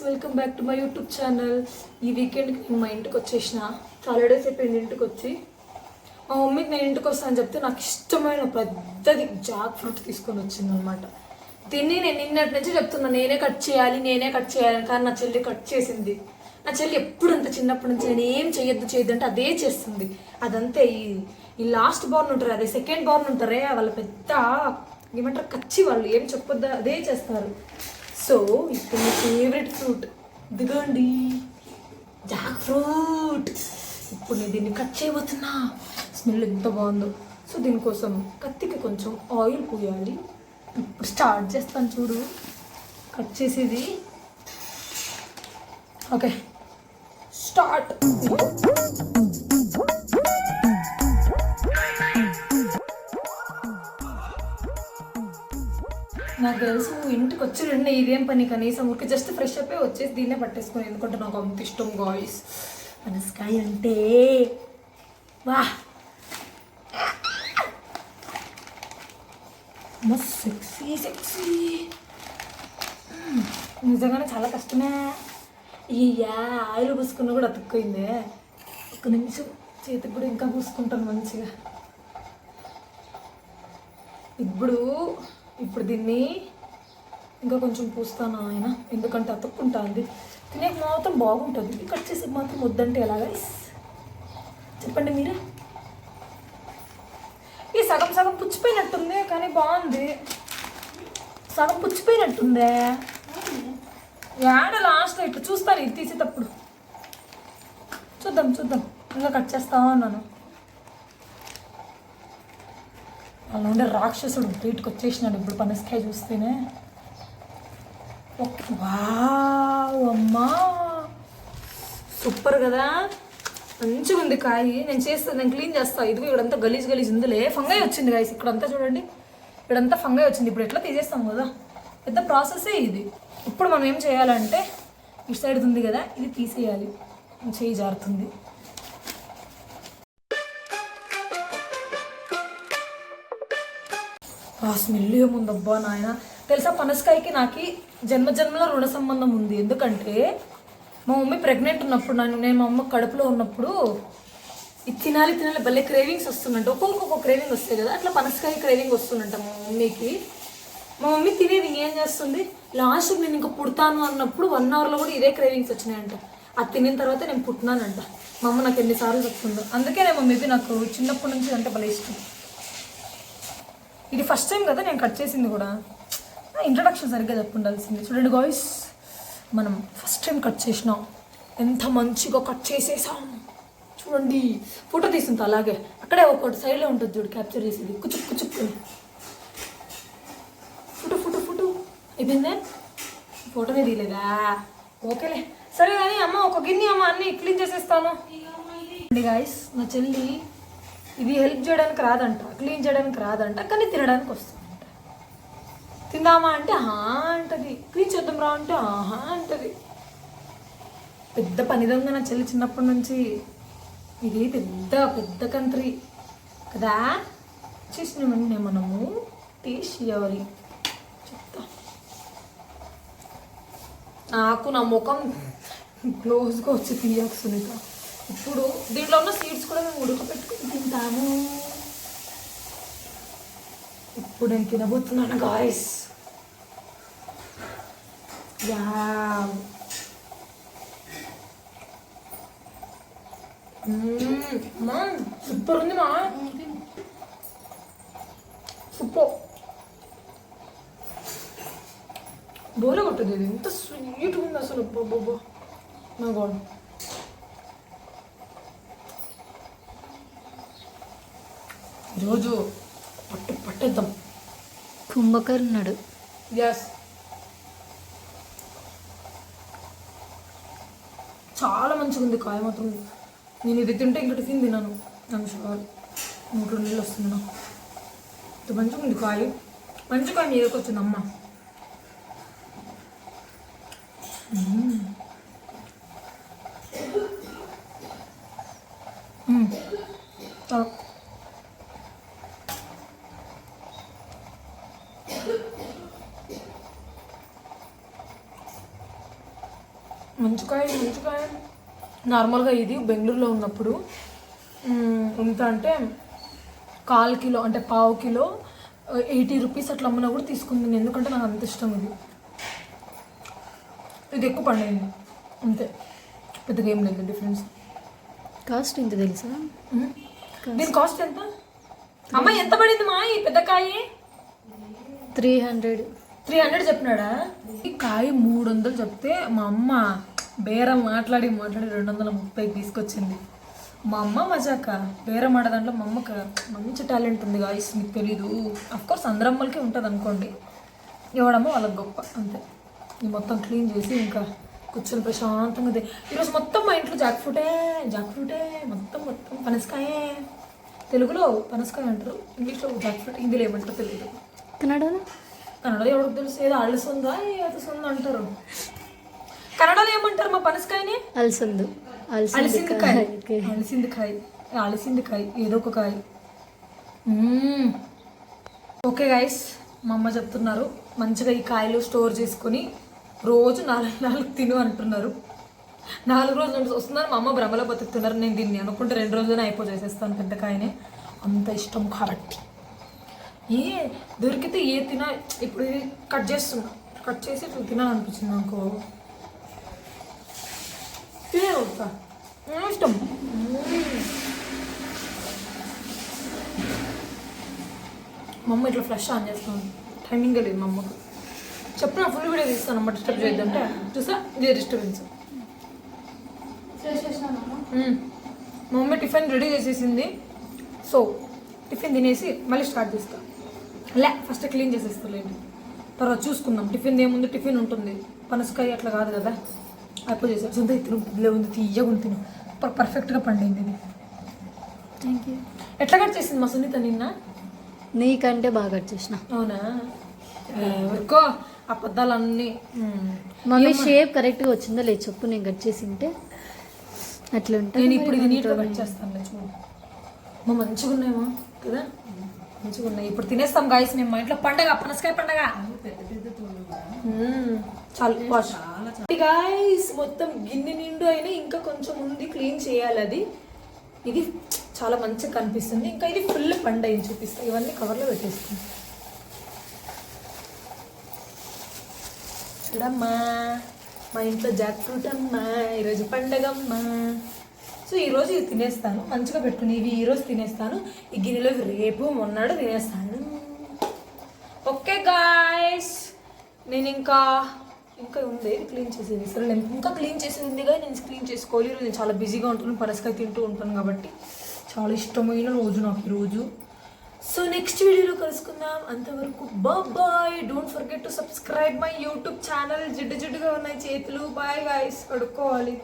Welcome back to my YouTube channel. ఈ వీకెండ్కి నేను మా ఇంటికి వచ్చేసిన. చాలా డేస్ అయిపోయింది ఇంటికి వచ్చి. మా మమ్మీకి నేను ఇంటికి వస్తానని చెప్తే నాకు ఇష్టమైన పెద్దది జాక్ ఫ్రూట్ తీసుకొని వచ్చింది అనమాట. దీన్ని నేను నిన్నటి నుంచి చెప్తున్నా నేనే కట్ చేయాలి కానీ నా చెల్లి కట్ చేసింది. నా చెల్లి ఎప్పుడు అంత చిన్నప్పటి నుంచి నేను ఏం చేయొద్దు అంటే అదే చేస్తుంది. అదంతే. ఈ లాస్ట్ బార్న్ ఉంటారు, అదే సెకండ్ బార్న్ ఉంటారే, వాళ్ళ పెద్ద ఏమంటారు కచ్చి, వాళ్ళు ఏం చెప్పొద్దు అదే చేస్తారు. సో ఇప్పుడు మీ ఫేవరెట్ ఫ్రూట్ ఇదిగోండి, జాక్ ఫ్రూట్. ఇప్పుడు నేను దీన్ని కట్ చేయబోతున్నా. స్మెల్ ఎంత బాగుందో. సో దీనికోసం కత్తికి కొంచెం ఆయిల్ పోయాలి. ఇప్పుడు స్టార్ట్ చేస్తాను చూడు కట్ చేసేది. Okay start. నాకు తెలుసు ఇంటికి వచ్చి రెండు ఇదేం పని, కనీసం ఊరికి జస్ట్ ఫ్రెష్ అప్ వచ్చేసి దీన్నే పట్టేసుకుని, ఎందుకంటే నాకు అంత ఇష్టం గాయ్స్ పనసకాయ అంటే. వా మస్త్ సెక్సీ. నిజంగానే చాలా కష్టమే. ఆయిల్ పూసుకున్నా కూడా అతుక్కోయిందే. ఒక్క నిమిషం చేతికి కూడా ఇంకా పూసుకుంటాను మంచిగా. ఇప్పుడు దీన్ని ఇంకా కొంచెం పూస్తాను ఆయన, ఎందుకంటే అతుక్కుంటుంది. తినే మాత్రం బాగుంటుంది, కట్ చేసి మాత్రం వద్దంటే ఎలాగా చెప్పండి మీరే. ఈ సగం పుచ్చిపోయినట్టుంది కానీ బాగుంది. సగం పుచ్చిపోయినట్టుందే. యాడ లాస్ట్లో ఇట్లా చూస్తాను ఇది తీసేటప్పుడు. చూద్దాం ఇంకా కట్ చేస్తా ఉన్నాను. అలా ఉండే రాక్షసుడు బయటకు వచ్చేసినాడు ఇప్పుడు పనసకాయ చూస్తేనే. వావ్ అమ్మా, సూపర్ కదా, మంచిగా ఉంది కాయ. నేను క్లీన్ చేస్తాను. ఇదిగో ఇక్కడంతా గలీజ్ ఉందిలే, ఫంగై వచ్చింది గాయస్. ఇక్కడంతా చూడండి, ఇక్కడంతా ఫంగై వచ్చింది. ఇప్పుడు ఎట్లా తీసేస్తాం కదా, పెద్ద ప్రాసెసే ఇది. ఇప్పుడు మనం ఏం చేయాలంటే ఇటు సైడ్ ఉంది కదా, ఇది తీసేయాలి. చేయి జారుతుంది. ఆ స్మెల్ ఏముందబ్బా నాయన. తెలుసా పనసకాయకి నాకు జన్మలో రుణ సంబంధం ఉంది. ఎందుకంటే మా మమ్మీ ప్రెగ్నెంట్ ఉన్నప్పుడు నేను మా అమ్మ కడుపులో ఉన్నప్పుడు ఇది తినాలి భలే క్రేవింగ్స్ వస్తుందంట. ఒక్కొక్క క్రేవింగ్ వస్తాయి కదా, అట్లా పనసకాయ క్రేవింగ్ వస్తుందంట మా మమ్మీకి. మా మమ్మీ తినేది ఏం చేస్తుంది, లాస్ట్ నేను ఇంకా పుడతాను అన్నప్పుడు 1 అవర్లో కూడా ఇదే క్రేవింగ్స్ వచ్చినాయంట. అది తినిన తర్వాత నేను పుట్టినానంట. మా అమ్మ నాకు ఎన్నిసార్లు చెప్తుందో. అందుకే నేను మమ్మీకి నాకు చిన్నప్పటి నుంచి అంటే భలే ఇష్టం. ఇది ఫస్ట్ టైం కదా నేను కట్ చేసింది కూడా. ఇంట్రడక్షన్ సరిగ్గా చెప్పుండాల్సింది. చూడండి గాయ్స్, మనం ఫస్ట్ టైం కట్ చేసినాం. ఎంత మంచిగా కట్ చేసేసాం చూడండి. ఫోటో తీసింది అలాగే, అక్కడే ఒకటి సైడ్లో ఉంటుంది చూడు క్యాప్చర్ చేసేది, కుచుక్కుని. ఫోటో అయిపోయిందే. ఫోటోనే తీయలేదా? ఓకేలే సరే కానీ అమ్మ ఒక గిన్నె అమ్మ అన్నీ క్లీన్ చేసేస్తాను. గాయ్స్ నా చెల్లి ఇది హెల్ప్ చేయడానికి రాదంట, క్లీన్ చేయడానికి రాదంట, కానీ తినడానికి వస్తుందంట. తిందామా అంటే అంటది, క్లీన్ చేద్దాం రా అంటే అంటది. పెద్ద పనిదంగా నా చెల్లి చిన్నప్పటి నుంచి. ఇది పెద్ద కంట్రీ కదా. చేసినవన్నీ మనము టేస్ట్ చేయాలి. చెప్తా. నాకు నా ముఖం క్లోజ్గా వచ్చి తీయకు సునీత. ఇప్పుడు దీంట్లో ఉన్న సీడ్స్ కూడా మేము ఉడకపెట్టుకుని తింటాము. ఇప్పుడు నేను తినబోతున్నాను గాయస్. సూపర్ ఉంది మా, సూపర్. బోరే కొట్టదు ఇది, ఎంత స్వీట్గా ఉంది అసలు. బాబా నా గాడ్. ఈరోజు పట్టేద్దాం. కుంభకర్ణుడు. ఎస్, చాలా మంచిగా ఉంది కాయ మాత్రం. నేను ఇది తింటే ఇంకటి తిన్నాను. నాకు షుగర్ 3 నీళ్ళు వస్తున్నాను. ఇంత మంచిగా ఉంది కాయ. మంచి కాయ మీదకి వచ్చింది అమ్మ. మంచికాయ నార్మల్గా ఇది బెంగళూరులో ఉన్నప్పుడు ఎంత అంటే 1/4 కిలో అంటే 1/2 కిలో 80 రూపీస్ అట్లా అమ్మినా కూడా తీసుకుంది. ఎందుకంటే నాకు అంత ఇష్టం ఇది ఎక్కువ పండైంది అంతే, పెద్దగా ఏం లేదు డిఫరెన్స్. కాస్ట్ ఎంత తెలుసా? దీని కాస్ట్ ఎంత అమ్మ? ఎంత పడింది మా ఈ పెద్ద కాయ? 300 చెప్పినాడా? ఈ కాయ 300 చెప్తే మా అమ్మ బేరం మాట్లాడి 230కి తీసుకొచ్చింది. మా అమ్మ మజాక బేరం ఆడే దాంట్లో మా అమ్మకి మంచి టాలెంట్ ఉంది గాయస్, మీకు తెలీదు. అఫ్కోర్స్ అందరి అమ్మలకి ఉంటుంది అనుకోండి, ఎవడమ్మో వాళ్ళకి గొప్ప అంతే. ఇది మొత్తం క్లీన్ చేసి ఇంకా కూర్చొని ప్రశాంతంగా ఈరోజు మొత్తం మా ఇంట్లో జాక్ ఫ్రూటే మొత్తం పనసకాయే. తెలుగులో పనసకాయ అంటారు, ఇంగ్లీష్లో జాక్ ఫ్రూట్, హిందీలో ఏమంటారు తెలియదు. కన్నడలో ఎవరికి తెలుసు? ఏదో అలసందా ఏదో అంటారు. కన్నడలో ఏమంటారు మా పనసకాయని? అలసింది కాయ ఏదో ఒక కాయ. ఓకే గైస్, మా అమ్మ చెప్తున్నారు మంచిగా ఈ కాయలు స్టోర్ చేసుకొని రోజు 4 తిను అంటున్నారు. 4 రోజులు వస్తున్నారు. మా అమ్మ భ్రమలో బతుకుతున్నారు. నేను దీన్ని అనుకుంటే 2 రోజులనే అయిపోచేసేస్తాను పెద్ద కాయనే, అంత ఇష్టం కాబట్టి. దొరికితే ఇప్పుడు ఇది కట్ చేసి ఇట్లా తినాలనిపించింది నాకు. తినేస్తా, ఇష్టం. మా అమ్మ ఇట్లా ఫ్లష్ ఆన్ చేస్తాను, టైమింగే లేదు మా అమ్మకు. చెప్పిన ఫుల్ వీడియో తీస్తాను అమ్మ, డిస్టర్బ్ చేద్దాంటే. చూసా ఇదే డిస్టర్బెన్స్. మా మమ్మీ టిఫిన్ రెడీ చేసేసింది. సో టిఫిన్ తినేసి మళ్ళీ స్టార్ట్ చేస్తాను. ఫస్ట్ క్లీన్ చేసేస్తలేదు, తర్వాత చూసుకుందాం. టిఫిన్ ఏముంది, టిఫిన్ ఉంటుంది. పనసకాయ అట్లా కాదు కదా, అయిపోయి చేసాను. సొంత తిను, ఇదిలే ఉంది, తీయగా తిను. పర్ఫెక్ట్గా పండింది ఇది. Thank you. ఎట్లా కట్ చేసింది మా సునీత నిన్న? నీకంటే బాగా కట్ చేసిన. అవునా? ఎవరికో అబద్ధాలన్నీ. మమ్మీ షేప్ కరెక్ట్గా వచ్చిందో లేదు చెప్పు, నేను కట్ చేసి ఉంటే అట్లా ఉంటాయి. నేను ఇప్పుడు ఇది నీట్గా కట్ చేస్తాను చూడు. మా మంచిగా ఉన్నాయేమో కదా, మంచిగా ఉన్నాయి. ఇప్పుడు తినేస్తాం గాయస్ మేము. మా ఇంట్లో పండగ, పనసకాయ పండగ. చాలా గాయస్, మొత్తం గిన్నె నిండు అయినా ఇంకా కొంచెం ఉంది, క్లీన్ చేయాలి అది. ఇది చాలా మంచిగా కనిపిస్తుంది. ఇంకా ఇది ఫుల్ పండగ చూపిస్తాయి. ఇవన్నీ కవర్లో పెట్టేసుకుంటాం. చూడమ్మా, మా ఇంట్లో జాక్ ఫ్రూట్ అమ్మా, ఈరోజు పండగమ్మా. సో ఈరోజు ఇది తినేస్తాను, మంచిగా పెట్టుకుని. ఇవి ఈరోజు తినేస్తాను, ఈ గిన్నెలో రేపు మొన్నాడు తినేస్తాను. ఓకే గాయస్, నేను ఇంకా ఉంది క్లీన్ చేసేది. సరే నేను ఇంకా క్లీన్ చేసేది ఉంది కానీ నేను క్లీన్ చేసుకోవాలి. ఈరోజు నేను చాలా బిజీగా ఉంటాను, పనసకాయ తింటూ ఉంటాను కాబట్టి చాలా ఇష్టమైన రోజు నాకు ఈరోజు. సో నెక్స్ట్ వీడియోలో కలుసుకుందాం. అంతవరకు bye. Don't forget to subscribe my YouTube channel. జిడ్డుగా ఉన్నాయి చేతులు. బాయ్ గాయస్, కడుక్కోవాలి.